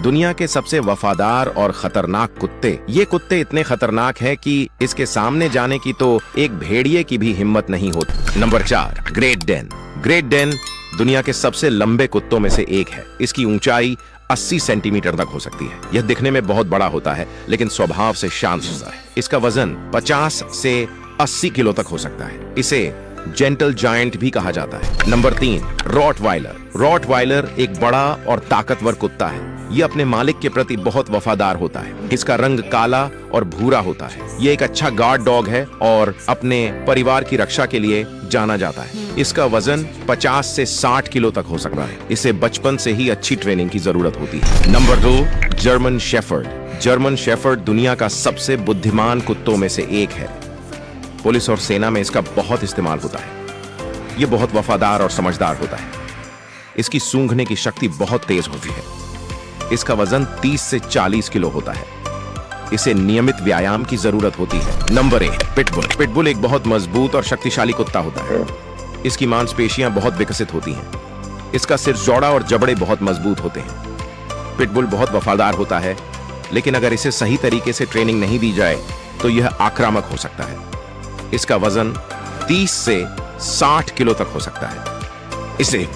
दुनिया के सबसे वफादार और खतरनाक कुत्ते। ये कुत्ते इतने खतरनाक हैं कि इसके सामने जाने की तो एक भेड़िए की भी हिम्मत नहीं होती। Number 4, Great Dane. Great Dane दुनिया के सबसे लंबे कुत्तों में से एक है। इसकी ऊंचाई 80 सेंटीमीटर तक हो सकती है। यह दिखने में बहुत बड़ा होता है लेकिन स्वभाव से शांत होता है। इसका वजन 50 से 80 किलो तक हो सकता है। इसे जेंटल जायंट भी कहा जाता है। Number 3, Rottweiler. रॉटवाइलर एक बड़ा और ताकतवर कुत्ता है। यह अपने मालिक के प्रति बहुत वफादार होता है। इसका रंग काला और भूरा होता है। यह एक अच्छा गार्ड डॉग है और अपने परिवार की रक्षा के लिए जाना जाता है। इसका वजन 50 से 60 किलो तक हो सकता है। इसे बचपन से ही अच्छी ट्रेनिंग की जरूरत होती है। Number 2, German shepherd. German shepherd दुनिया का सबसे बुद्धिमान कुत्तों में से एक है। पुलिस और सेना में इसका बहुत इस्तेमाल होता है। यह बहुत वफादार और समझदार होता है। इसकी सूंघने की शक्ति बहुत तेज होती है। इसका वजन 30 से 40 किलो होता है। इसे नियमित व्यायाम की जरूरत होती है। Number 1, pitbull. पिटबुल एक बहुत मजबूत और शक्तिशाली कुत्ता होता है। इसकी मांसपेशियां बहुत विकसित होती हैं। इसका सिर चौड़ा और जबड़े बहुत मजबूत होते हैं। पिटबुल बहुत वफादार होता है लेकिन अगर इसे सही तरीके से ट्रेनिंग नहीं दी जाए तो यह आक्रामक हो सकता है। इसका वजन 30 से 60 किलो तक हो सकता है। इसे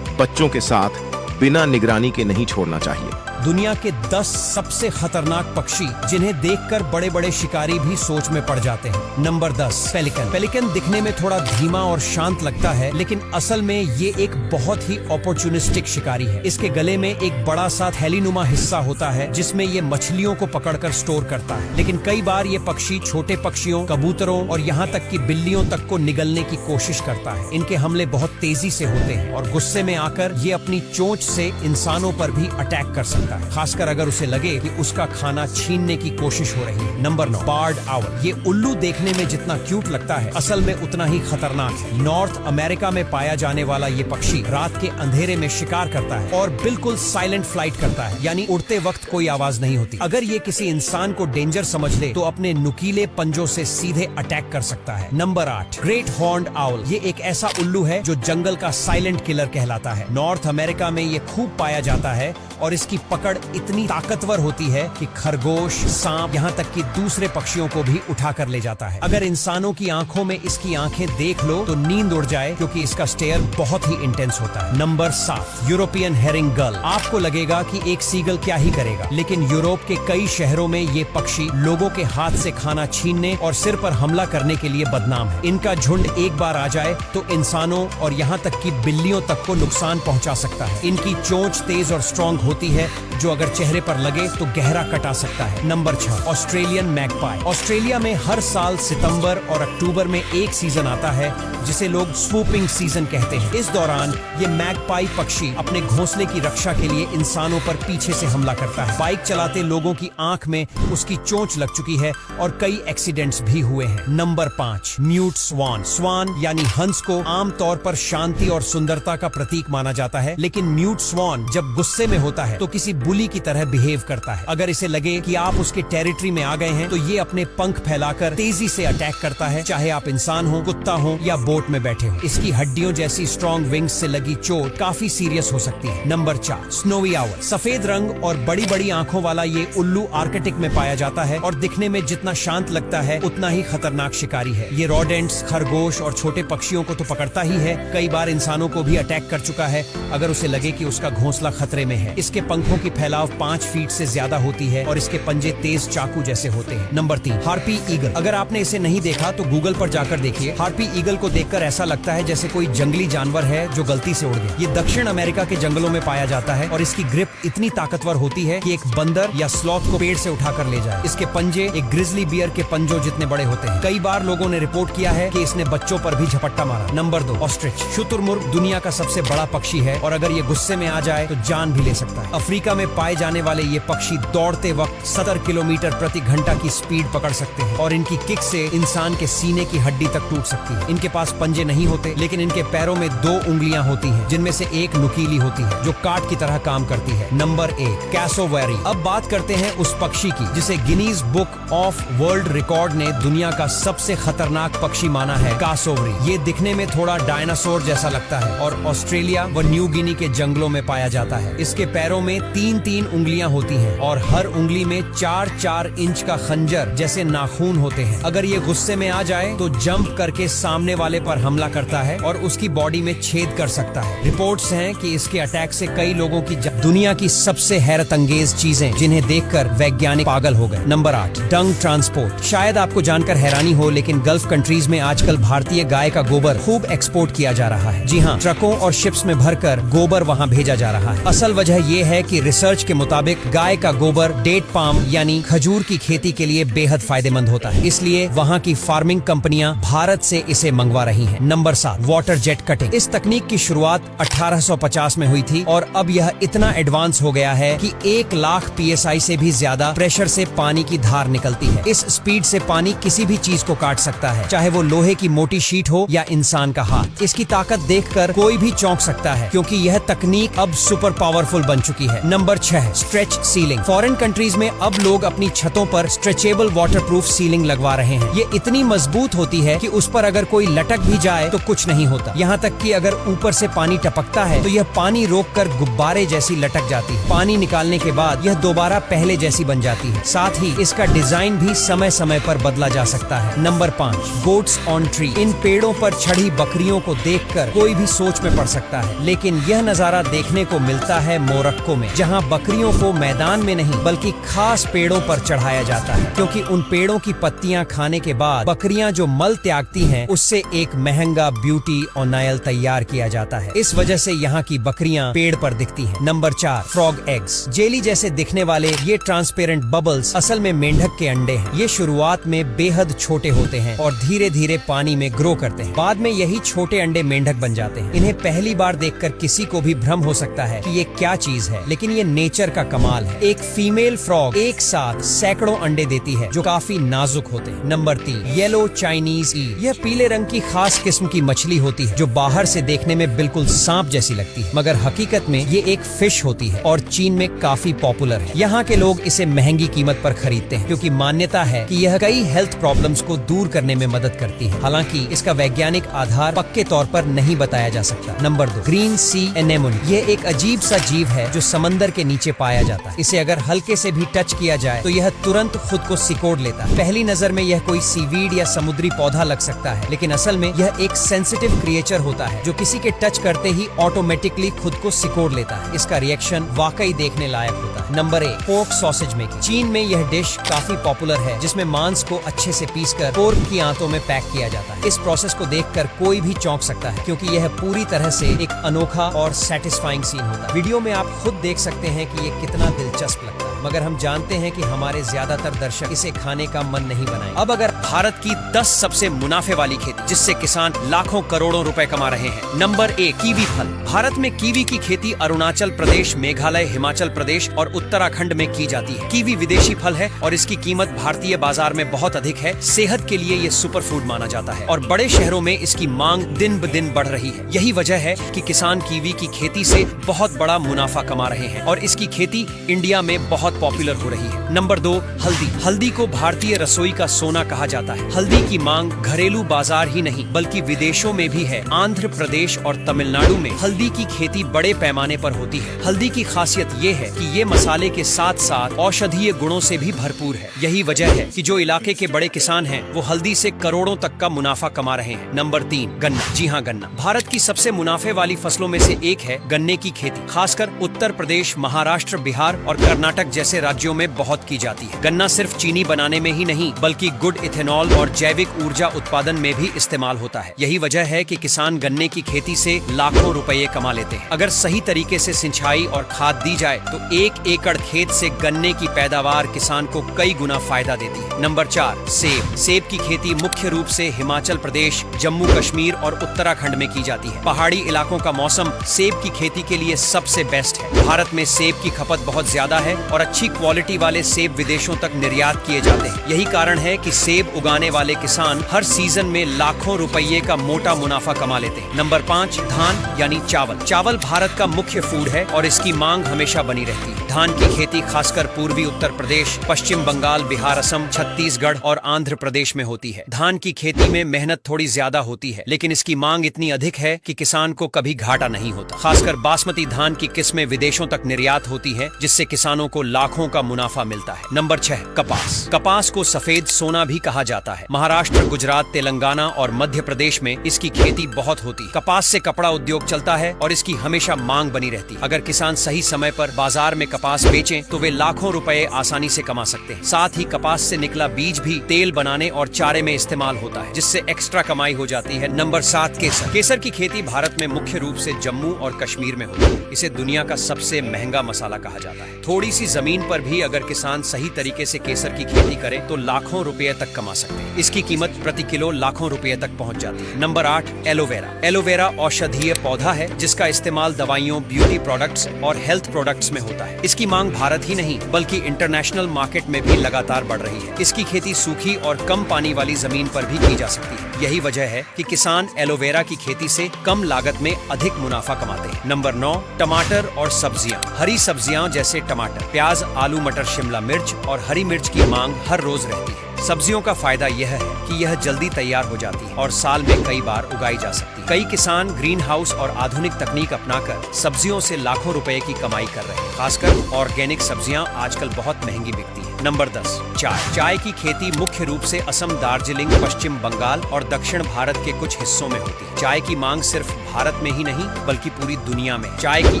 बच्चों के साथ बिना निगरानी के नहीं छोड़ना चाहिए। दुनिया के 10 सबसे खतरनाक पक्षी जिन्हें देखकर बड़े बड़े शिकारी भी सोच में पड़ जाते हैं। Number 10, pelican. पेलिकन दिखने में थोड़ा धीमा और शांत लगता है लेकिन असल में ये एक बहुत ही अपॉर्चुनिस्टिक शिकारी है। इसके गले में एक बड़ा सा थैलीनुमा हिस्सा होता है जिसमें ये मछलियों को पकड़कर स्टोर करता है। लेकिन कई बार ये पक्षी छोटे पक्षियों, कबूतरों और यहाँ तक कि बिल्लियों तक को निगलने की कोशिश करता है। इनके हमले बहुत तेजी से होते हैं और गुस्से में आकर ये अपनी चोंच से इंसानों पर भी अटैक कर सकता है, खासकर अगर उसे लगे कि उसका खाना छीनने की कोशिश हो रही है। Number 9, barred owl. ये उल्लू देखने में जितना क्यूट लगता है असल में उतना ही खतरनाक है। नॉर्थ अमेरिका में पाया जाने वाला ये पक्षी रात के अंधेरे में शिकार करता है और बिल्कुल साइलेंट फ्लाइट करता है, यानी उड़ते वक्त कोई आवाज नहीं होती। अगर ये किसी इंसान को डेंजर समझ ले तो अपने नुकीले पंजों से सीधे अटैक कर सकता है। Number 8, great horned owl. ये एक ऐसा उल्लू है जो जंगल का साइलेंट किलर कहलाता है। नॉर्थ अमेरिका में ये खूब पाया जाता है और इसकी पकड़ इतनी ताकतवर होती है कि खरगोश, सांप, यहाँ तक कि दूसरे पक्षियों को भी उठा कर ले जाता है। अगर इंसानों की आंखों में इसकी आंखें देख लो तो नींद उड़ जाए क्योंकि इसका स्टेयर बहुत ही इंटेंस होता है। नंबर 7, यूरोपियन हेरिंग गल। आपको लगेगा कि एक सीगल क्या ही करेगा, लेकिन यूरोप के कई शहरों में ये पक्षी लोगों के हाथ से खाना छीनने और सिर पर हमला करने के लिए बदनाम है। इनका झुंड एक बार आ जाए तो इंसानों और यहाँ तक कि बिल्लियों तक को नुकसान पहुंचा सकता है। इनकी चोंच तेज और स्ट्रॉन्ग होती है जो अगर चेहरे पर लगे तो गहरा कटा सकता है। Number 6, Australian magpie. ऑस्ट्रेलिया में हर साल सितंबर और अक्टूबर में एक सीजन आता है जिसे लोग स्वूपिंग सीजन कहते हैं। इस दौरान ये मैगपाई पक्षी अपने घोंसले की रक्षा के लिए इंसानों पर पीछे से हमला करता है। बाइक चलाते लोगों की आंख में उसकी चोंच लग चुकी है और कई एक्सीडेंट्स भी हुए हैं। नंबर 5, म्यूट स्वान। स्वान यानी हंस को आमतौर पर शांति और सुंदरता का प्रतीक माना जाता है, लेकिन म्यूट स्वान जब गुस्से में होता है तो किसी बुली की तरह बिहेव करता है। अगर इसे लगे कि आप उसके टेरिटरी में आ गए हैं तो ये अपने पंख फैलाकर तेजी से अटैक करता है, चाहे आप इंसान हो, कुत्ता हो या बोट में बैठे हो। इसकी हड्डियों जैसी स्ट्रॉन्ग विंग्स से लगी चोट काफी सीरियस हो सकती है। Number 4, snowy owl. सफेद रंग और बड़ी बड़ी आंखों वाला ये उल्लू आर्कटिक में पाया जाता है और दिखने में जितना शांत लगता है उतना ही खतरनाक शिकारी है। ये रोडेंट्स, खरगोश और छोटे पक्षियों को तो पकड़ता ही है, कई बार इंसानों को भी अटैक कर चुका है अगर उसे लगे कि उसका घोंसला खतरे में है। इसके पंखों की फैलाव 5 फीट से ज्यादा होती है और इसके पंजे तेज चाकू जैसे होते हैं। Number 3, harpy eagle. अगर आपने इसे नहीं देखा तो गूगल पर जाकर देखिए। हार्पी ईगल को देखकर ऐसा लगता है जैसे कोई जंगली जानवर है जो गलती से उड़ गया। ये दक्षिण अमेरिका के जंगलों में पाया जाता है और इसकी ग्रिप इतनी ताकतवर होती है कि एक बंदर या स्लॉथ को पेड़ से उठाकर ले जाए। इसके पंजे एक ग्रिजली बियर के पंजों जितने बड़े होते हैं। कई बार लोगों ने रिपोर्ट किया है कि इसने बच्चों पर भी झपट्टा मारा। Number 2, ostrich. शुतुरमुर्ग दुनिया का सबसे बड़ा पक्षी है और अगर ये गुस्से में आ जाए तो जान भी ले सकता है। अफ्रीका में पाए जाने वाले ये पक्षी दौड़ते वक्त 70 किलोमीटर प्रति घंटा की स्पीड पकड़ सकते हैं और इनकी किक से इंसान के सीने की हड्डी तक टूट सकती है। इनके पास पंजे नहीं होते लेकिन इनके पैरों में 2 उंगलियां होती हैं जिनमें से एक नुकीली होती है जो काट की तरह काम करती है। Number 1, cassowary. अब बात करते हैं उस पक्षी की जिसे Guinness book of world record ने दुनिया का सबसे खतरनाक पक्षी माना है, कासोवरी। ये दिखने में थोड़ा डायनासोर जैसा लगता है और ऑस्ट्रेलिया व न्यू गिनी के जंगलों में पाया जाता है। इसके पैरों में 3 3-3 उंगलियां होती हैं और हर उंगली में 4-4 इंच का खंजर जैसे नाखून होते हैं। अगर ये गुस्से में आ जाए तो जंप करके सामने वाले पर हमला करता है और उसकी बॉडी में छेद कर सकता है। रिपोर्ट्स हैं कि इसके अटैक से कई लोगों की दुनिया की सबसे हैरत अंगेज चीजें जिन्हें देखकर वैज्ञानिक पागल हो गए। नंबर 8, डंग ट्रांसपोर्ट। शायद आपको जानकर हैरानी हो, लेकिन गल्फ कंट्रीज में आजकल भारतीय गाय का गोबर खूब एक्सपोर्ट किया जा रहा है। जी हाँ, ट्रकों और शिप्स में भरकर गोबर वहाँ भेजा जा रहा है। असल वजह ये है कि रिसर्च के मुताबिक गाय का गोबर डेट पाम यानी खजूर की खेती के लिए बेहद फायदेमंद होता है, इसलिए वहाँ की फार्मिंग कंपनियां भारत से इसे मंगवा रही हैं। Number 7, water jet cutting. इस तकनीक की शुरुआत 1850 में हुई थी और अब यह इतना एडवांस हो गया है कि 1 लाख PSI से भी ज्यादा प्रेशर से पानी की धार निकलती है। इस स्पीड से पानी किसी भी चीज को काट सकता है, चाहे वो लोहे की मोटी शीट हो या इंसान का हाथ। इसकी ताकत देखकर कोई भी चौंक सकता है, क्योंकि यह तकनीक अब सुपर पावरफुल बन चुकी है। Number 6, stretch ceiling. Foreign countries में अब लोग अपनी छतों पर स्ट्रेचेबल वाटरप्रूफ सीलिंग लगवा रहे हैं। ये इतनी मजबूत होती है कि उस पर अगर कोई लटक भी जाए तो कुछ नहीं होता। यहाँ तक कि अगर ऊपर से पानी टपकता है तो यह पानी रोककर गुब्बारे जैसी लटक जाती है। पानी निकालने के बाद यह दोबारा पहले जैसी बन जाती है। साथ ही इसका डिजाइन भी समय समय पर बदला जा सकता है। Number 5, goats on tree. इन पेड़ों पर चढ़ी बकरियों को देखकर कोई भी सोच में पड़ सकता है, लेकिन यह नजारा देखने को मिलता है मोरक्को में, जहां बकरियों को मैदान में नहीं बल्कि खास पेड़ों पर चढ़ाया जाता है, क्योंकि उन पेड़ों की पत्तियां खाने के बाद बकरियां जो मल त्यागती हैं, उससे एक महंगा ब्यूटी ऑनायल तैयार किया जाता है। इस वजह से यहाँ की बकरियां पेड़ पर दिखती हैं। Number 4, frog eggs. जेली जैसे दिखने वाले ये ट्रांसपेरेंट बबल्स असल में मेंढक के अंडे हैं। ये शुरुआत में बेहद छोटे होते हैं और धीरे धीरे पानी में ग्रो करते हैं। बाद में यही छोटे अंडे मेंढक बन जाते हैं। इन्हें पहली बार देखकर किसी को भी भ्रम हो सकता है कि ये क्या चीज है, लेकिन ये नेचर का कमाल है। एक फीमेल फ्रॉग एक साथ सैकड़ों अंडे देती है, जो काफी नाजुक होते हैं। नंबर 3, येलो चाइनीज ईल। यह पीले रंग की खास किस्म की मछली होती है, जो बाहर से देखने में बिल्कुल सांप जैसी लगती है, मगर हकीकत में ये एक फिश होती है और चीन में काफी पॉपुलर है। यहाँ के लोग इसे महंगी कीमत पर खरीदते हैं, क्योंकि मान्यता है कि यह कई हेल्थ प्रॉब्लम्स को दूर करने में मदद करती है। हालांकि इसका वैज्ञानिक आधार पक्के तौर पर नहीं बताया जा सकता। नंबर 2, ग्रीन सी एनेमोन। यह एक अजीब सा जीव है जो समंदर के नीचे पाया जाता है। इसे अगर हल्के से भी टच किया जाए तो यह तुरंत खुद को सिकोड़ लेता है। पहली नजर में यह कोई सीवीड या समुद्री पौधा लग सकता है, लेकिन असल में यह एक सेंसिटिव क्रिएचर होता है जो किसी के टच करते ही ऑटोमेटिकली खुद को सिकोड़ लेता है। इसका रिएक्शन वाकई देखने लायक होता है। Number 1, pork sausage making. चीन में यह डिश काफी पॉपुलर है, जिसमें मांस को अच्छे से पीसकर पोर्क की आंतों में पैक किया जाता है। इस प्रोसेस को देखकर कोई भी चौंक सकता है, क्योंकि यह पूरी तरह से एक अनोखा और सेटिस्फाइंग सीन होता है। वीडियो में आप खुद देख सकते हैं कि ये कितना दिलचस्प लगता है, मगर हम जानते हैं कि हमारे ज्यादातर दर्शक इसे खाने का मन नहीं बनाएंगे। अब अगर भारत की 10 सबसे मुनाफे वाली खेती जिससे किसान लाखों करोड़ों रुपए कमा रहे हैं। नंबर 1, कीवी फल। भारत में कीवी की खेती अरुणाचल प्रदेश, मेघालय, हिमाचल प्रदेश और उत्तराखंड में की जाती है। कीवी विदेशी फल है और इसकी कीमत भारतीय बाजार में बहुत अधिक है। सेहत के लिए ये सुपर फूड माना जाता है और बड़े शहरों में इसकी मांग दिन ब दिन बढ़ रही है। यही वजह है कि किसान कीवी की खेती से बहुत बड़ा मुनाफा कमा रहे हैं और इसकी खेती इंडिया में बहुत पॉपुलर हो रही है। नंबर 2, हल्दी। हल्दी को भारतीय रसोई का सोना कहा जाता है। हल्दी की मांग घरेलू बाजार ही नहीं बल्कि विदेशों में भी है। आंध्र प्रदेश और तमिलनाडु में हल्दी की खेती बड़े पैमाने पर होती है। हल्दी की खासियत ये है कि ये मसाले के साथ साथ औषधीय गुणों से भी भरपूर है। यही वजह है कि जो इलाके के बड़े किसान हैं, वो हल्दी से करोड़ों तक का मुनाफा कमा रहे हैं। नंबर 3, गन्ना। जी हाँ, गन्ना भारत की सबसे मुनाफे वाली फसलों में से एक है। गन्ने की खेती खासकर उत्तर प्रदेश, महाराष्ट्र, बिहार और कर्नाटक जैसे राज्यों में बहुत की जाती है। गन्ना सिर्फ चीनी बनाने में ही नहीं बल्कि गुड़, इथेनॉल और जैविक ऊर्जा उत्पादन में भी इस्तेमाल होता है। यही वजह है कि किसान गन्ने की खेती से लाखों रुपए कमा लेते हैं। अगर सही तरीके से सिंचाई और खाद दी जाए तो 1 एकड़ खेत से गन्ने की पैदावार किसान को कई गुना फायदा देती है। नंबर 4, सेब। सेब की खेती मुख्य रूप से हिमाचल प्रदेश, जम्मू कश्मीर और उत्तराखंड में की जाती है। पहाड़ी इलाकों का मौसम सेब की खेती के लिए सबसे बेस्ट है। भारत में सेब की खपत बहुत ज्यादा है और अच्छी क्वालिटी वाले सेब विदेशों तक निर्यात किए जाते हैं। यही कारण है कि सेब उगाने वाले किसान हर सीजन में लाखों रुपये का मोटा मुनाफा कमा लेते हैं। नंबर 5, धान यानी चावल। चावल भारत का मुख्य फूड है और इसकी मांग हमेशा बनी रहती है। धान की खेती खासकर पूर्वी उत्तर प्रदेश, पश्चिम बंगाल, बिहार, असम, छत्तीसगढ़ और आंध्र प्रदेश में होती है। धान की खेती में मेहनत थोड़ी ज्यादा होती है, लेकिन इसकी मांग इतनी अधिक है कि किसान को कभी घाटा नहीं होता। खासकर बासमती धान की किस्में विदेशों तक निर्यात होती है, जिससे किसानों को लाखों का मुनाफा मिलता है। नंबर 6, कपास। कपास को सफेद सोना भी कहा जाता है। महाराष्ट्र, गुजरात, तेलंगाना और मध्य प्रदेश में इसकी खेती बहुत होती है। कपास से कपड़ा उद्योग चलता है और इसकी हमेशा मांग बनी रहती है। अगर किसान सही समय पर बाजार में कपास बेचें तो वे लाखों रुपए आसानी से कमा सकते हैं। साथ ही कपास से निकला बीज भी तेल बनाने और चारे में इस्तेमाल होता है, जिससे एक्स्ट्रा कमाई हो जाती है। नंबर 7, केसर। केसर की खेती भारत में मुख्य रूप से जम्मू और कश्मीर में होती है। इसे दुनिया का सबसे महंगा मसाला कहा जाता है। थोड़ी सी जमीन पर भी अगर किसान सही तरीके से केसर की खेती करे तो लाखों रुपए तक कमा सकते हैं। इसकी कीमत प्रति किलो लाखों रुपए तक पहुंच जाती है। Number 8, aloe vera. एलोवेरा औषधीय पौधा है जिसका इस्तेमाल दवाइयों, ब्यूटी प्रोडक्ट्स और हेल्थ प्रोडक्ट्स में होता है। इसकी मांग भारत ही नहीं बल्कि इंटरनेशनल मार्केट में भी लगातार बढ़ रही है। इसकी खेती सूखी और कम पानी वाली जमीन पर भी की जा सकती है। यही वजह है कि किसान एलोवेरा की खेती से कम लागत में अधिक मुनाफा कमाते हैं। नंबर 9, टमाटर और सब्जियां। हरी सब्जियां जैसे टमाटर, प्याज, आलू, मटर, शिमला मिर्च और हरी मिर्च की मांग हर रोज रहती है। सब्जियों का फायदा यह है कि यह जल्दी तैयार हो जाती है और साल में कई बार उगाई जा सकती है। कई किसान ग्रीन हाउस और आधुनिक तकनीक अपनाकर सब्जियों से लाखों रुपए की कमाई कर रहे हैं। खासकर ऑर्गेनिक सब्जियां आजकल बहुत महंगी बिकती है। नंबर 10, चाय। चाय की खेती मुख्य रूप से असम, दार्जिलिंग, पश्चिम बंगाल और दक्षिण भारत के कुछ हिस्सों में होती है। चाय की मांग सिर्फ भारत में ही नहीं बल्कि पूरी दुनिया में। चाय की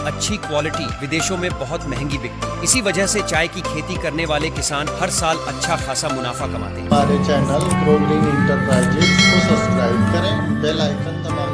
अच्छी क्वालिटी विदेशों में बहुत महंगी बिकती है। इसी वजह से चाय की खेती करने वाले किसान हर साल अच्छा खासा मुनाफा कमाते हैं। हमारे चैनल ग्रो ग्रीन इंटरप्राइजेज को सब्सक्राइब करें, बेल आइकन दबाएं।